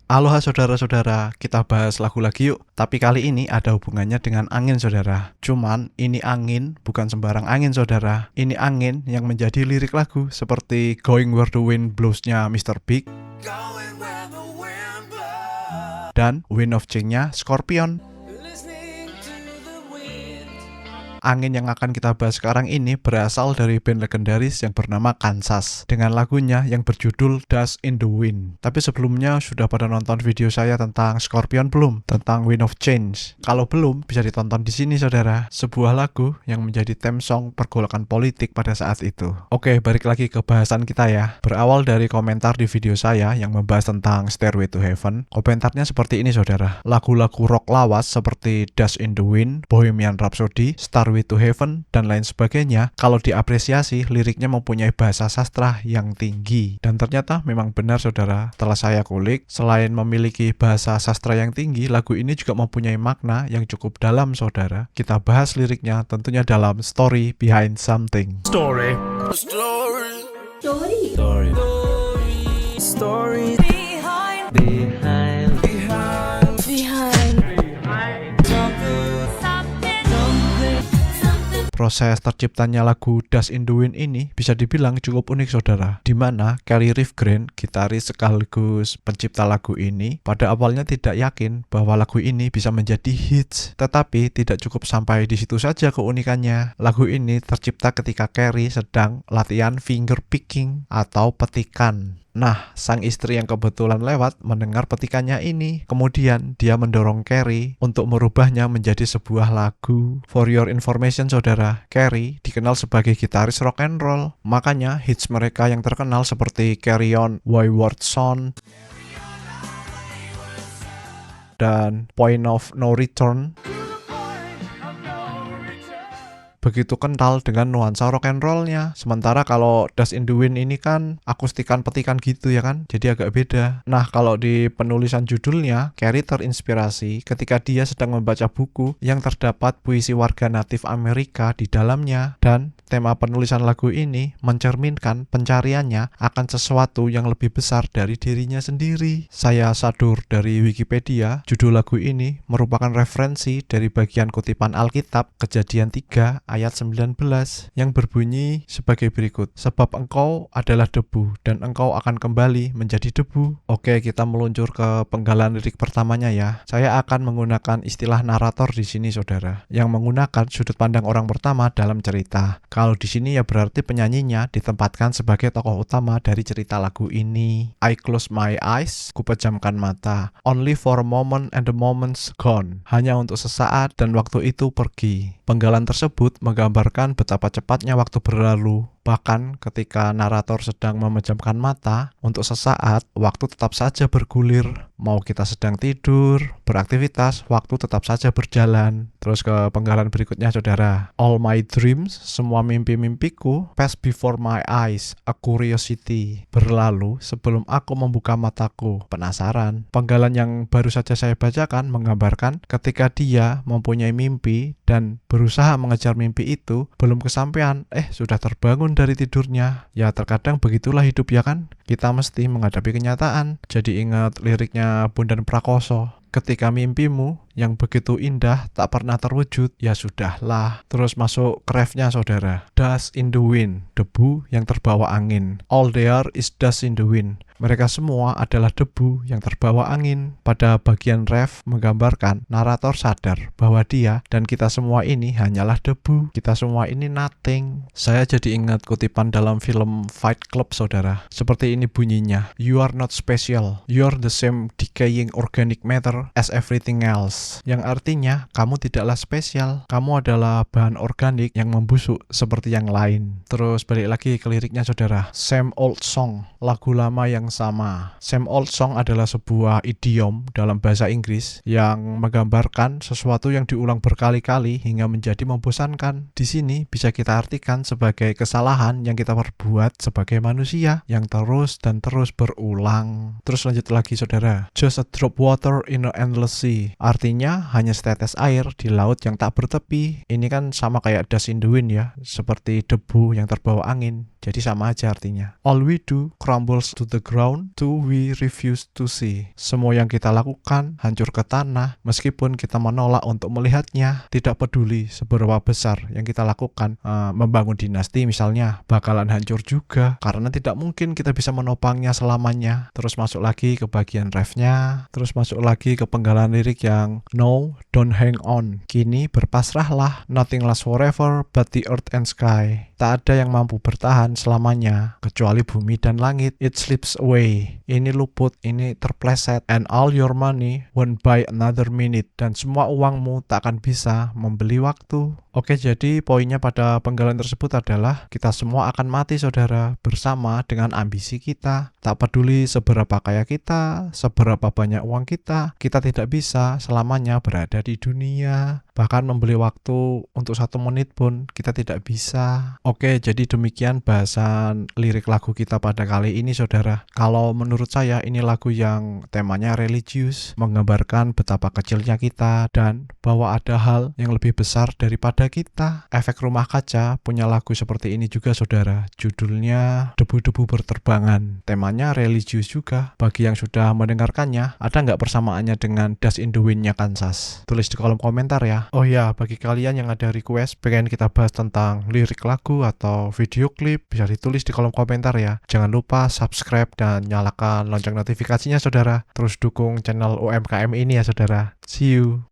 Aloha saudara-saudara, kita bahas lagu lagi yuk. Tapi kali ini ada hubungannya dengan angin saudara. Cuman ini angin bukan sembarang angin saudara. Ini angin yang menjadi lirik lagu seperti Going Where the Wind Blows-nya Mr. Big dan Wind of Change-nya Scorpion. Angin yang akan kita bahas sekarang ini berasal dari band legendaris yang bernama Kansas dengan lagunya yang berjudul Dust in the Wind. Tapi sebelumnya sudah pada nonton video saya tentang Scorpion belum? Tentang Wind of Change? Kalau belum, bisa ditonton di sini saudara. Sebuah lagu yang menjadi theme song pergolakan politik pada saat itu. Oke, balik lagi ke bahasan kita ya. Berawal dari komentar di video saya yang membahas tentang Stairway to Heaven. Komentarnya seperti ini saudara. Lagu-lagu rock lawas seperti Dust in the Wind, Bohemian Rhapsody, Stairway to Heaven, dan lain sebagainya, kalau diapresiasi, liriknya mempunyai bahasa sastra yang tinggi. Dan ternyata memang benar saudara, setelah saya kulik, selain memiliki bahasa sastra yang tinggi, lagu ini juga mempunyai makna yang cukup dalam saudara. Kita bahas liriknya tentunya dalam Story Behind Something. Story behind Proses terciptanya lagu Dust in the Wind ini bisa dibilang cukup unik saudara, di mana Kelly Rivgren, gitaris sekaligus pencipta lagu ini, pada awalnya tidak yakin bahwa lagu ini bisa menjadi hits. Tetapi tidak cukup sampai di situ saja keunikannya. Lagu ini tercipta ketika Kelly sedang latihan finger picking atau petikan. Nah, sang istri yang kebetulan lewat mendengar petikannya ini. Kemudian dia mendorong Carrie untuk merubahnya menjadi sebuah lagu. For your information saudara, Carrie dikenal sebagai gitaris rock and roll. Makanya hits mereka yang terkenal seperti Carry On, Wayward Son, dan Point of No Return begitu kental dengan nuansa rock and roll-nya. Sementara kalau Dust in the Wind ini kan akustikan petikan gitu ya kan, jadi agak beda. Nah, kalau di penulisan judulnya, Carrie terinspirasi ketika dia sedang membaca buku yang terdapat puisi warga natif Amerika di dalamnya, dan tema penulisan lagu ini mencerminkan pencariannya akan sesuatu yang lebih besar dari dirinya sendiri. Saya sadur dari Wikipedia, judul lagu ini merupakan referensi dari bagian kutipan Alkitab Kejadian 3 ayat 19 yang berbunyi sebagai berikut. Sebab engkau adalah debu dan engkau akan kembali menjadi debu. Oke, kita meluncur ke penggalan lirik pertamanya ya. Saya akan menggunakan istilah narator di sini saudara, yang menggunakan sudut pandang orang pertama dalam cerita. Kalau di sini ya berarti penyanyinya ditempatkan sebagai tokoh utama dari cerita lagu ini. I close my eyes, kupejamkan mata. Only for a moment and the moment's gone. Hanya untuk sesaat dan waktu itu pergi. Penggalan tersebut menggambarkan betapa cepatnya waktu berlalu. Bahkan ketika narator sedang memejamkan mata, untuk sesaat, waktu tetap saja bergulir. Mau kita sedang tidur, beraktivitas, waktu tetap saja berjalan. Terus ke penggalan berikutnya saudara. All my dreams, semua mimpi-mimpiku, pass before my eyes, a curiosity. Berlalu sebelum aku membuka mataku, penasaran. Penggalan yang baru saja saya bacakan menggambarkan ketika dia mempunyai mimpi dan berusaha mengejar mimpi itu, belum kesampaian, sudah terbangun dari tidurnya. Ya terkadang begitulah hidup ya kan, kita mesti menghadapi kenyataan. Jadi ingat liriknya Bondan Prakoso, ketika mimpimu yang begitu indah tak pernah terwujud, ya sudahlah. Terus masuk ke refnya saudara. Dust in the wind, debu yang terbawa angin. All there is dust in the wind. Mereka semua adalah debu yang terbawa angin. Pada bagian ref menggambarkan narator sadar bahwa dia dan kita semua ini hanyalah debu. Kita semua ini nothing. Saya jadi ingat kutipan dalam film Fight Club saudara. Seperti ini bunyinya. You are not special. You are the same decaying organic matter as everything else. Yang artinya kamu tidaklah spesial. Kamu adalah bahan organik yang membusuk seperti yang lain. Terus balik lagi ke liriknya saudara. Same old song, lagu lama yang sama. Same old song adalah sebuah idiom dalam bahasa Inggris yang menggambarkan sesuatu yang diulang berkali-kali hingga menjadi membosankan. Di sini bisa kita artikan sebagai kesalahan yang kita perbuat sebagai manusia yang terus dan terus berulang. Terus lanjut lagi saudara. Just a drop water in an endless sea. Artinya hanya setetes air di laut yang tak bertepi. Ini kan sama kayak dust in the wind ya, seperti debu yang terbawa angin. Jadi sama aja artinya. All we do crumbles to the ground till we refuse to see. Semua yang kita lakukan hancur ke tanah meskipun kita menolak untuk melihatnya. Tidak peduli seberapa besar yang kita lakukan. Membangun dinasti misalnya bakalan hancur juga karena tidak mungkin kita bisa menopangnya selamanya. Terus masuk lagi ke bagian refnya, terus masuk lagi ke penggalan lirik yang no, don't hang on. Kini berpasrahlah, nothing lasts forever but the earth and sky. Tak ada yang mampu bertahan selamanya kecuali bumi dan langit. It slips away. Ini luput, ini terpleset. And all your money won't buy another minute. Dan semua uangmu tak akan bisa membeli waktu. Oke, jadi poinnya pada penggalan tersebut adalah kita semua akan mati saudara bersama dengan ambisi kita. Tak peduli seberapa kaya kita, seberapa banyak uang kita tidak bisa selamanya berada di dunia. Bahkan membeli waktu untuk 1 menit pun kita tidak bisa. Oke, jadi demikian bahasan lirik lagu kita pada kali ini saudara. Kalau menurut saya ini lagu yang temanya religius, menggambarkan betapa kecilnya kita dan bahwa ada hal yang lebih besar daripada kita. Efek Rumah Kaca punya lagu seperti ini juga saudara. Judulnya Debu-Debu Berterbangan. Temanya religius juga. Bagi yang sudah mendengarkannya, ada nggak persamaannya dengan Dust in the Wind-nya Kansas? Tulis di kolom komentar ya. Oh ya, bagi kalian yang ada request pengen kita bahas tentang lirik lagu atau video klip, bisa ditulis di kolom komentar ya. Jangan lupa subscribe dan nyalakan lonceng notifikasinya saudara. Terus dukung channel UMKM ini ya saudara. See you.